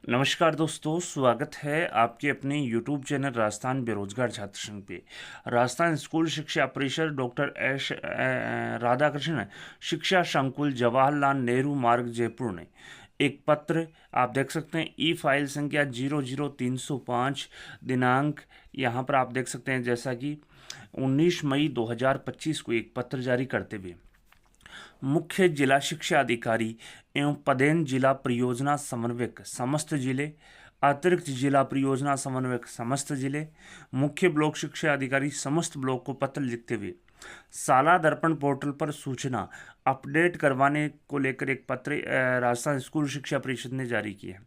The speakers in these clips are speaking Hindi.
नमस्कार दोस्तों, स्वागत है आपके अपने YouTube चैनल राजस्थान बेरोजगार छात्र संघ पे। राजस्थान स्कूल शिक्षा परिषद डॉक्टर एस राधाकृष्ण शिक्षा संकुल जवाहरलाल नेहरू मार्ग जयपुर ने एक पत्र आप देख सकते हैं ई फाइल संख्या 00305 दिनांक यहाँ पर आप देख सकते हैं जैसा कि 19 मई 2025 को एक पत्र जारी करते हुए मुख्य जिला शिक्षा अधिकारी एवं पदेन जिला परियोजना समन्वयक समस्त जिले, अतिरिक्त जिला परियोजना समन्वयक समस्त जिले, मुख्य ब्लॉक शिक्षा अधिकारी समस्त ब्लॉक को पत्र लिखते हुए साला दर्पण पोर्टल पर सूचना अपडेट करवाने को लेकर एक पत्र राजस्थान स्कूल शिक्षा परिषद ने जारी किया है।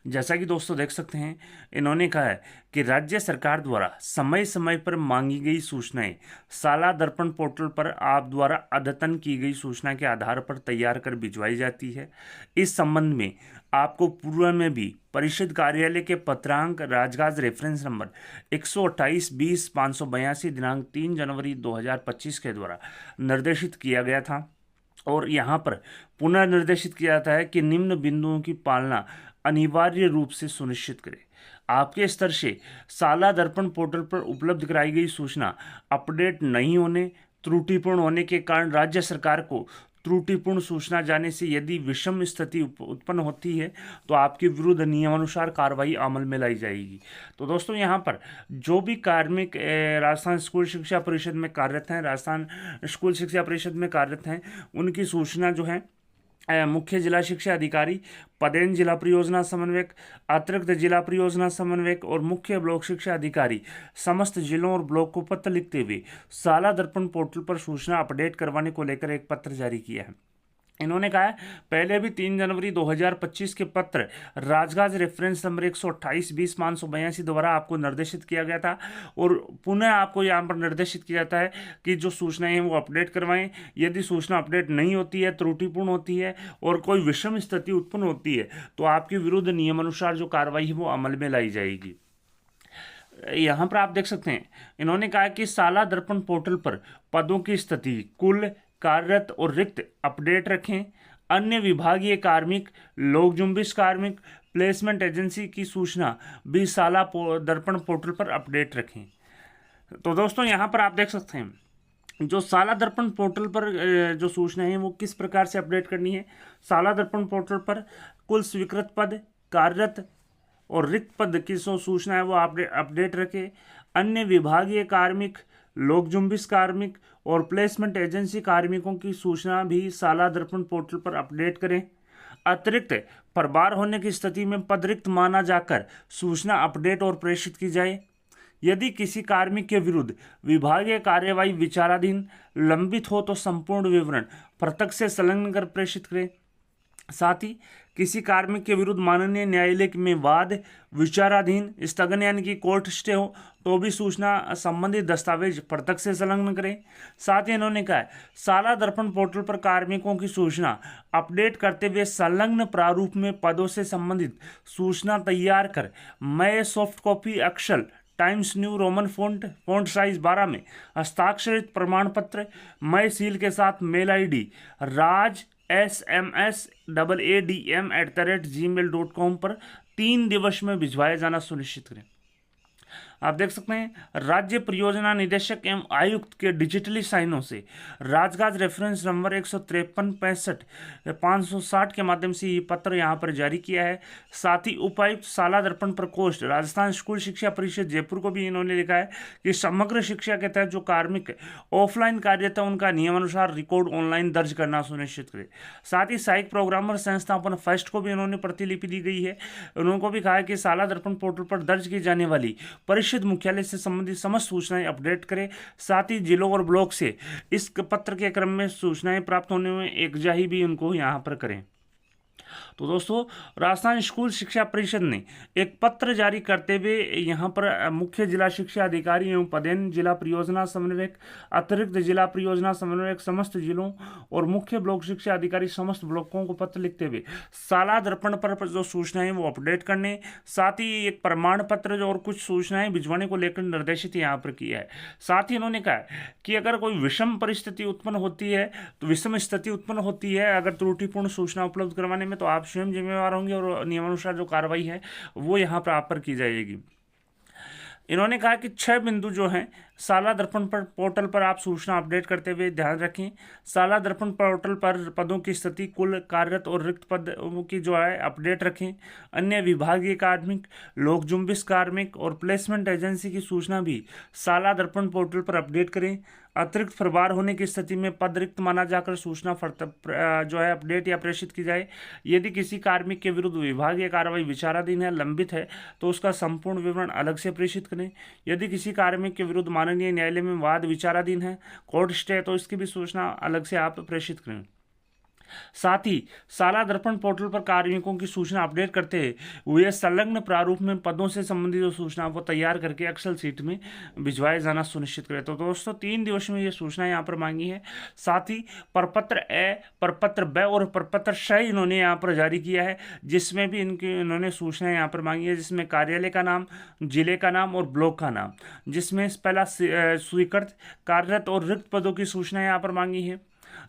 जैसा कि दोस्तों देख सकते हैं, इन्होंने कहा है कि राज्य सरकार द्वारा समय समय पर मांगी गई सूचनाएं साला दर्पण पोर्टल पर आप द्वारा अद्यतन की गई सूचना के आधार पर तैयार कर भिजवाई जाती है। इस संबंध में आपको पूर्व में भी परिषद कार्यालय के पत्रांक राजगाज रेफरेंस नंबर 128/20/582 दिनांक 3 जनवरी 2025 के द्वारा निर्देशित किया गया था और यहाँ पर पुनः निर्देशित किया जाता है कि निम्न बिंदुओं की पालना अनिवार्य रूप से सुनिश्चित करें। आपके स्तर से साला दर्पण पोर्टल पर उपलब्ध कराई गई सूचना अपडेट नहीं होने, त्रुटिपूर्ण होने के कारण राज्य सरकार को त्रुटिपूर्ण सूचना जाने से यदि विषम स्थिति उत्पन्न होती है तो आपके विरुद्ध नियमानुसार कार्रवाई अमल में लाई जाएगी। तो दोस्तों यहाँ पर जो भी कार्मिक राजस्थान स्कूल शिक्षा परिषद में कार्यरत हैं, राजस्थान स्कूल शिक्षा परिषद में कार्यरत हैं, उनकी सूचना जो है मुख्य जिला शिक्षा अधिकारी, पदेन जिला परियोजना समन्वयक, अतिरिक्त जिला परियोजना समन्वयक और मुख्य ब्लॉक शिक्षा अधिकारी समस्त जिलों और ब्लॉक को पत्र लिखते हुए साला दर्पण पोर्टल पर सूचना अपडेट करवाने को लेकर एक पत्र जारी किया है। इन्होंने कहा है पहले भी 3 जनवरी 2025 के पत्र राजगाज रेफरेंस नंबर 128/20/582 द्वारा आपको निर्देशित किया गया था और पुनः आपको यहाँ पर निर्देशित किया जाता है कि जो सूचनाएं हैं वो अपडेट करवाएं। यदि सूचना अपडेट नहीं होती है, त्रुटिपूर्ण होती है और कोई विषम स्थिति उत्पन्न होती है तो आपके विरुद्ध नियमानुसार जो कार्रवाई है वो अमल में लाई जाएगी। यहाँ पर आप देख सकते हैं इन्होंने कहा कि साला दर्पण पोर्टल पर पदों की स्थिति, कुल कार्यरत और रिक्त अपडेट रखें। अन्य विभागीय कार्मिक, लोक जुम्बिश कार्मिक, प्लेसमेंट एजेंसी की सूचना भी साला दर्पण पोर्टल पर अपडेट रखें। तो दोस्तों यहाँ पर आप देख सकते हैं जो साला दर्पण पोर्टल पर जो सूचना है वो किस प्रकार से अपडेट करनी है। साला दर्पण पोर्टल पर कुल स्वीकृत पद, कार्यरत और रिक्त पद की सूचना है वो अपडेट रखें। अन्य विभागीय कार्मिक, लोक जुम्बिश कार्मिक और प्लेसमेंट एजेंसी कार्मिकों की सूचना भी साला दर्पण पोर्टल पर अपडेट करें। अतिरिक्त प्रभार होने की स्थिति में पद रिक्त माना जाकर सूचना अपडेट और प्रेषित की जाए। यदि किसी कार्मिक के विरुद्ध विभागीय कार्यवाही विचाराधीन लंबित हो तो संपूर्ण विवरण पृथक से संलग्न कर प्रेषित करें। साथ ही किसी कार्मिक के विरुद्ध माननीय न्यायालय में वाद विचाराधीन स्थगन यानी कि कोर्ट स्टे हो तो भी सूचना संबंधित दस्तावेज पृथक से संलग्न करें। साथ ही इन्होंने कहा साला दर्पण पोर्टल पर कार्मिकों की सूचना अपडेट करते हुए संलग्न प्रारूप में पदों से संबंधित सूचना तैयार कर मैं सॉफ्ट कॉपी अक्षर times new Roman font size 12 में हस्ताक्षरित प्रमाण पत्र मैं सील के साथ मेल ID rajsmsadm@gmail.com पर 3 दिवस में भिजवाया जाना सुनिश्चित करें। आप देख सकते हैं राज्य परियोजना निदेशक एवं आयुक्त के डिजिटली साइनों से राजगाज रेफरेंस नंबर 153/65/560 के माध्यम से ये पत्र यहाँ पर जारी किया है। साथ ही उपायुक्त साला दर्पण प्रकोष्ठ राजस्थान स्कूल शिक्षा परिषद जयपुर को भी इन्होंने लिखा है कि समग्र शिक्षा के तहत जो कार्मिक ऑफलाइन कार्यरत है उनका नियमानुसार रिकॉर्ड ऑनलाइन दर्ज करना सुनिश्चित करे। साथ ही सहायक प्रोग्रामर संस्थापन फर्स्ट को भी इन्होंने प्रतिलिपि दी गई है। उन्होंने भी कहा है कि साला दर्पण पोर्टल पर दर्ज की जाने वाली परिषद मुख्यालय से संबंधित समस्त सूचनाएं अपडेट करें। साथ ही जिलों और ब्लॉक से इस पत्र के क्रम में सूचनाएं प्राप्त होने में एकजाही भी उनको यहां पर करें। तो दोस्तों राजस्थान स्कूल शिक्षा परिषद ने एक पत्र जारी करते हुए यहाँ पर मुख्य जिला शिक्षा अधिकारी एवं पदेन जिला परियोजना समन्वयक, अतिरिक्त जिला परियोजना समन्वयक समस्त जिलों और मुख्य ब्लॉक शिक्षा अधिकारी समस्त ब्लॉकों को पत्र लिखते हुए साला दर्पण पर जो सूचनाएं वो अपडेट करने, साथ ही एक प्रमाण पत्र और कुछ सूचनाएं भिजवाने को लेकर निर्देशित यहाँ पर किया है। साथ ही इन्होंने कहा कि अगर कोई विषम परिस्थिति उत्पन्न होती है तो विषम स्थिति उत्पन्न होती है अगर त्रुटिपूर्ण सूचना उपलब्ध करवाने कराने में, तो आप स्वयं जिम्मेवार होंगे और नियमानुसार जो कार्रवाई है वो यहाँ पर आप पर की जाएगी। इन्होंने कहा कि 6 बिंदु जो हैं साला दर्पण पर पोर्टल पर आप सूचना अपडेट करते हुए ध्यान रखें। साला दर्पण पोर्टल पर पदों की स्थिति, कुल कार्यरत और रिक्त पदों की जो है अपडेट रखें। अन्य विभागीय कार्मिक, लोक जुम्बिश कार्मिक और प्लेसमेंट एजेंसी की सूचना भी साला दर्पण पोर्टल पर अपडेट करें। अतिरिक्त प्रभार होने की स्थिति में पद रिक्त माना जाकर सूचना जो है अपडेट या प्रेषित की जाए। यदि किसी कार्मिक के विरुद्ध विभागीय कार्रवाई विचाराधीन है, लंबित है, तो उसका संपूर्ण विवरण अलग से प्रेषित करें। यदि किसी कार्मिक के विरुद्ध माननीय न्यायालय में वाद विचाराधीन है, कोर्ट स्टे है, तो इसकी भी सूचना अलग से आप प्रेषित करें। साथ ही साला दर्पण पोर्टल पर कार्मिकों की सूचना अपडेट करते हुए संलग्न प्रारूप में पदों से संबंधित जो सूचना को तैयार करके एक्सेल सीट में भिजवाया जाना सुनिश्चित करें। तो दोस्तों 3 दिवस में ये सूचना यहाँ पर मांगी है। साथ ही प्रपत्र ए, प्रपत्र ब और प्रपत्र श इन्होंने यहाँ पर जारी किया है, जिसमें भी इन्होंने सूचना यहाँ पर मांगी है, जिसमें कार्यालय का नाम, जिले का नाम और ब्लॉक का नाम, जिसमें पहला स्वीकृत, कार्यरत और रिक्त पदों की सूचना यहाँ पर मांगी है,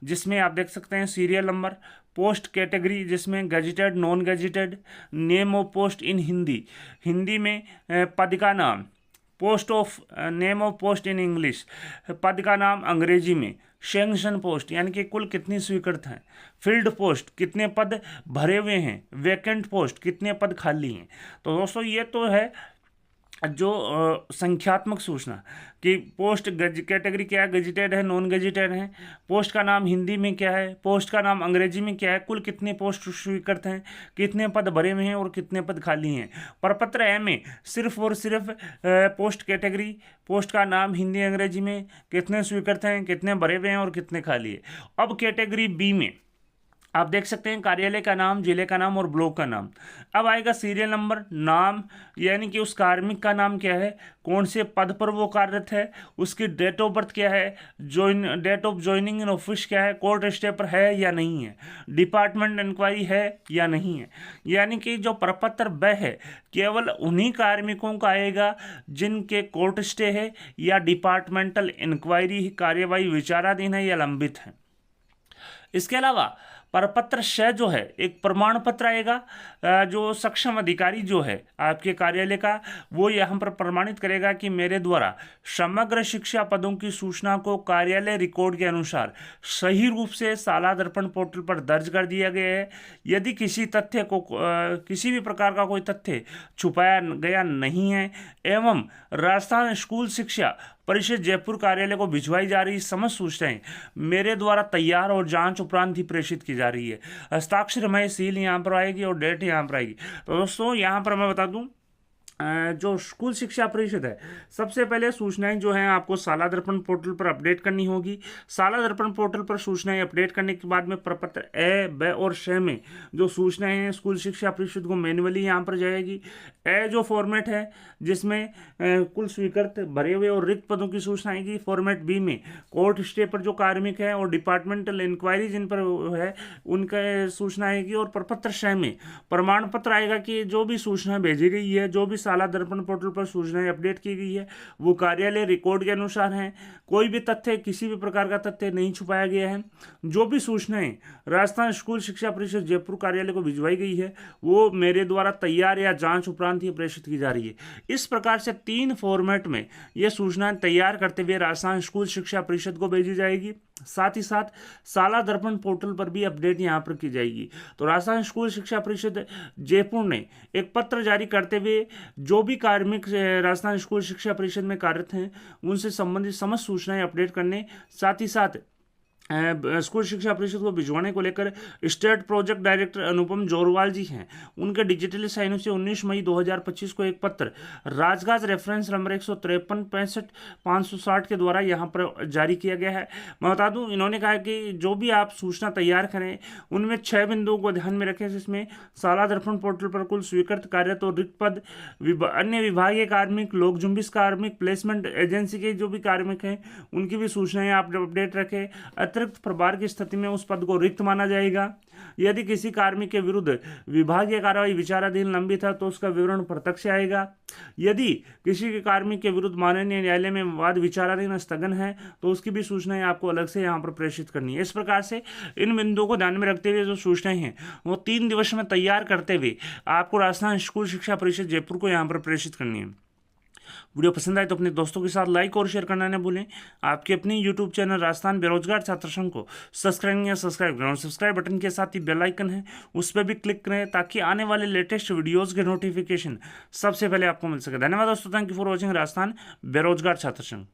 जिसमें आप देख सकते हैं सीरियल नंबर, पोस्ट कैटेगरी जिसमें gazetted, non gazetted, name of post इन हिंदी, हिंदी में पद का नाम, post of name of post in English, पद का नाम अंग्रेजी में, सैंक्शन पोस्ट यानी कि कुल कितनी स्वीकृत हैं, फील्ड पोस्ट कितने पद भरे हुए हैं, वैकेंट पोस्ट कितने पद खाली हैं। तो दोस्तों ये तो है जो संख्यात्मक सूचना कि पोस्ट कैटेगरी क्या है, गजेटेड है, नॉन गजेटेड है, पोस्ट का नाम हिंदी में क्या है, पोस्ट का नाम अंग्रेजी में क्या है, कुल कितने पोस्ट स्वीकृत हैं, कितने पद भरे हुए हैं और कितने पद खाली हैं। प्रपत्र ए में सिर्फ और सिर्फ पोस्ट कैटेगरी, पोस्ट का नाम हिंदी अंग्रेजी में, कितने स्वीकृत हैं, कितने भरे हुए हैं और कितने खाली है। अब कैटेगरी बी में आप देख सकते हैं कार्यालय का नाम, जिले का नाम और ब्लॉक का नाम। अब आएगा सीरियल नंबर, नाम यानी कि उस कार्मिक का नाम क्या है, कौन से पद पर वो कार्यरत है, उसकी डेट ऑफ बर्थ क्या है, date of joining in office क्या है, कोर्ट स्टे पर है या नहीं है, डिपार्टमेंट इंक्वायरी है या नहीं है। यानी कि जो प्रपत्र ब है केवल उन्हीं कार्मिकों का आएगा जिनके कोर्ट स्टे है या डिपार्टमेंटल इंक्वायरी कार्यवाही विचाराधीन है या लंबित है। इसके अलावा प्रपत्र श जो है एक प्रमाण पत्र आएगा, जो सक्षम अधिकारी जो है आपके कार्यालय का वो यहाँ पर प्रमाणित करेगा कि मेरे द्वारा समग्र शिक्षा पदों की सूचना को कार्यालय रिकॉर्ड के अनुसार सही रूप से साला दर्पण पोर्टल पर दर्ज कर दिया गया है। यदि किसी तथ्य को किसी भी प्रकार का कोई तथ्य छुपाया गया नहीं है एवं राजस्थान स्कूल शिक्षा परिषद जयपुर कार्यालय को भिजवाई जा रही समस्त सूचनाएं मेरे द्वारा तैयार और जांच उपरांत ही प्रेषित की जा रही है। हस्ताक्षर में सील यहाँ पर आएगी और डेट यहाँ पर आएगी। तो दोस्तों यहाँ पर मैं बता दूं जो स्कूल शिक्षा परिषद है सबसे पहले सूचनाएं जो हैं आपको साला दर्पण पोर्टल पर अपडेट करनी होगी। साला दर्पण पोर्टल पर सूचनाएं अपडेट करने के बाद में प्रपत्र ए, ब और श में जो सूचनाएं हैं स्कूल शिक्षा परिषद को मैनुअली यहाँ पर जाएगी। ए जो फॉर्मेट है जिसमें कुल स्वीकृत भरे हुए और रिक्त पदों की सूचना आएगी। फॉर्मेट बी में कोर्ट स्टे पर जो कार्मिक है और डिपार्टमेंटल इंक्वायरी जिन पर है उनका सूचना आएगी। और प्रपत्र श में प्रमाण पत्र आएगा कि जो भी सूचना भेजी गई है, जो भी साला दर्पण पोर्टल पर सूचनाएं अपडेट की गई है वो कार्यालय रिकॉर्ड के अनुसार हैं। कोई भी तथ्य, किसी भी प्रकार का तथ्य नहीं छुपाया गया है। जो भी सूचनाएं राजस्थान स्कूल शिक्षा परिषद जयपुर कार्यालय को भिजवाई गई है वो मेरे द्वारा तैयार या जांच उपरांत ही प्रेषित की जा रही है। इस प्रकार से 3 फॉर्मेट में ये सूचनाएं तैयार करते हुए राजस्थान स्कूल शिक्षा परिषद को भेजी जाएगी। साथ ही साथ साला दर्पण पोर्टल पर भी अपडेट यहाँ पर की जाएगी। तो राजस्थान स्कूल शिक्षा परिषद जयपुर ने एक पत्र जारी करते हुए जो भी कार्मिक राजस्थान स्कूल शिक्षा परिषद में कार्यरत हैं उनसे संबंधित समस्त सूचनाएं अपडेट करने, साथ ही साथ स्कूल शिक्षा परिषद को भिजवाने को लेकर स्टेट प्रोजेक्ट डायरेक्टर अनुपम जोरवाल जी हैं उनके डिजिटली साइन से 19 मई 2025 को एक पत्र राजगाज रेफरेंस नंबर 153-65-560 के द्वारा यहां पर जारी किया गया है। मैं बता दूं इन्होंने कहा कि जो भी आप सूचना तैयार करें उनमें 6 बिंदुओं को ध्यान में रखें, जिसमें साला दर्पण पोर्टल पर कुल स्वीकृत कार्यरत और रिक्त पद, अन्य विभागीय कार्मिक, लोक जुम्बिश कार्मिक, प्लेसमेंट एजेंसी के जो भी कार्मिक हैं उनकी भी सूचनाएं आप अपडेट रखें। अतिरिक्त प्रभार की स्थिति में उस पद को रिक्त माना जाएगा। यदि किसी कार्मिक के विरुद्ध विभागीय कार्रवाई विचाराधीन लंबित है तो उसका विवरण प्रत्यक्ष आएगा। यदि किसी के कार्मिक के विरुद्ध माननीय न्यायालय में वाद विचाराधीन स्थगन है तो उसकी भी सूचनाएं आपको अलग से यहाँ पर प्रेषित करनी है। इस प्रकार से इन बिंदुओं को ध्यान में रखते हुए जो सूचनाएं हैं वो 3 दिवस में तैयार करते हुए आपको राजस्थान स्कूल शिक्षा परिषद जयपुर को यहाँ पर प्रेषित करनी है। वीडियो पसंद आए तो अपने दोस्तों के साथ लाइक और शेयर करना न भूलें। आपके अपनी यूट्यूब चैनल राजस्थान बेरोजगार छात्र संघ को सब्सक्राइब करें और सब्सक्राइब बटन के साथ ही बेल आइकन है उस पर भी क्लिक करें ताकि आने वाले लेटेस्ट वीडियोस के नोटिफिकेशन सबसे पहले आपको मिल सके। धन्यवाद दोस्तों, thank you for watching Rajasthan बेरोजगार छात्र संघ।